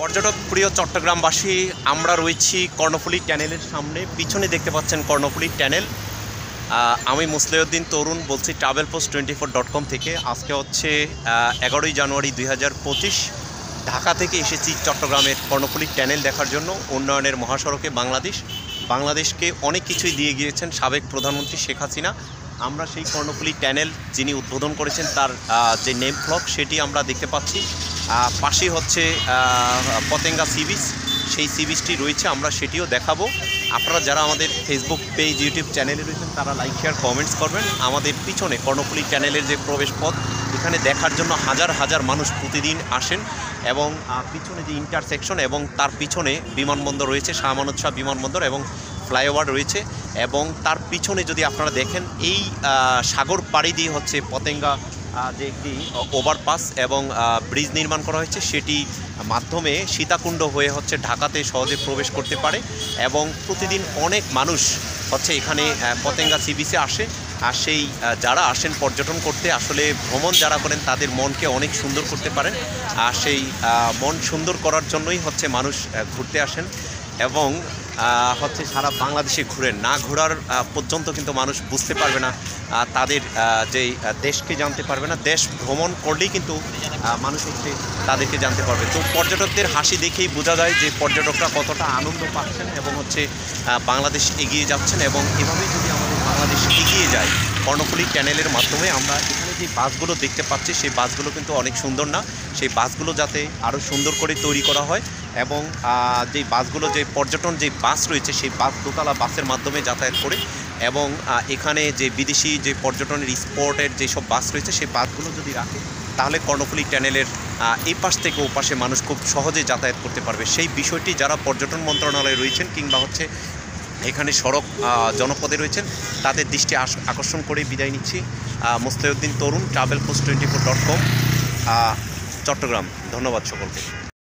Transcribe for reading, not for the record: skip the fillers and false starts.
পর্যটক প্রিয় চট্টগ্রামবাসী, আমরা রয়েছি কর্ণফুলী ট্যানেলের সামনে। পিছনে দেখতে পাচ্ছেন কর্ণফুলী ট্যানেল। আমি মুসলিউদ্দিন তরুণ বলছি travelpost24.com থেকে। আজকে হচ্ছে 11ই জানুয়ারি 2025। ঢাকা থেকে এসেছি চট্টগ্রামের কর্ণফুলী ট্যানেল দেখার জন্য। উন্নয়নের মহাসড়কে বাংলাদেশকে অনেক কিছুই দিয়ে গিয়েছেন সাবেক প্রধানমন্ত্রী শেখ হাসিনা। আমরা সেই কর্ণফুলী ট্যানেল যিনি উদ্বোধন করেছেন তার যে নেম ফ্লক সেটি আমরা দেখতে পাচ্ছি। পাশেই হচ্ছে পতেঙ্গা সি বিচ, সেই সি বিচটি রয়েছে, আমরা সেটিও দেখাবো। আপনারা যারা আমাদের ফেসবুক পেজ, ইউটিউব চ্যানেলে রয়েছেন তারা লাইক, শেয়ার, কমেন্টস করবেন। আমাদের পিছনে কর্ণফুলী ট্যানেলের যে প্রবেশ পথ, এখানে দেখার জন্য হাজার হাজার মানুষ প্রতিদিন আসেন। এবং পিছনে যে ইন্টারসেকশন এবং তার পিছনে বিমানবন্দর রয়েছে, শাহ আমানত শাহ বিমানবন্দর এবং ফ্লাইওভার রয়েছে। এবং তার পিছনে যদি আপনারা দেখেন, এই সাগর পাড়ি দিয়ে হচ্ছে পতেঙ্গা যে একটি ওভারপাস এবং ব্রিজ নির্মাণ করা হয়েছে, সেটি মাধ্যমে সীতাকুণ্ড হয়ে হচ্ছে ঢাকাতে সহজে প্রবেশ করতে পারে। এবং প্রতিদিন অনেক মানুষ হচ্ছে এখানে পতেঙ্গা সি বিচে আসে। আর সেই যারা আসেন পর্যটন করতে, আসলে ভ্রমণ যারা করেন তাদের মনকে অনেক সুন্দর করতে পারেন। আর সেই মন সুন্দর করার জন্যই হচ্ছে মানুষ ঘুরতে আসেন। এবং হচ্ছে সারা বাংলাদেশে ঘুরেন, না ঘোরার পর্যন্ত কিন্তু মানুষ বুঝতে পারবে না, তাদের যেই দেশকে জানতে পারবে না। দেশ ভ্রমণ করলেই কিন্তু মানুষ হচ্ছে তাদেরকে জানতে পারবে। তো পর্যটকদের হাসি দেখেই বোঝা যায় যে পর্যটকরা কতটা আনন্দ পাচ্ছেন এবং হচ্ছে বাংলাদেশ এগিয়ে যাচ্ছেন। এবং এভাবেই যদি আমাদের বাংলাদেশ এগিয়ে যায় কর্ণফুলী ট্যানেলের মাধ্যমে, আমরা এখানে যে বাসগুলো দেখতে পাচ্ছি সেই বাসগুলো কিন্তু অনেক সুন্দর না, সেই বাসগুলো যাতে আরও সুন্দর করে তৈরি করা হয়। এবং যেই বাসগুলো, যে পর্যটন যে বাস রয়েছে সেই বাস দোতলা বাসের মাধ্যমে যাতায়াত করে। এবং এখানে যে বিদেশি যে পর্যটনের স্পটের যেসব বাস রয়েছে সেই বাসগুলো যদি রাখে, তাহলে কর্ণফুলী ট্যানেলের এই পাশ থেকে ও পাশে মানুষ খুব সহজে যাতায়াত করতে পারবে। সেই বিষয়টি যারা পর্যটন মন্ত্রণালয়ে রয়েছেন কিংবা হচ্ছে এখানে সড়ক জনপদে রয়েছেন তাদের দৃষ্টি আকর্ষণ করে বিদায় নিচ্ছি। মুসলিউদ্দিন তরুণ, travelpost24.com, চট্টগ্রাম। ধন্যবাদ সকলকে।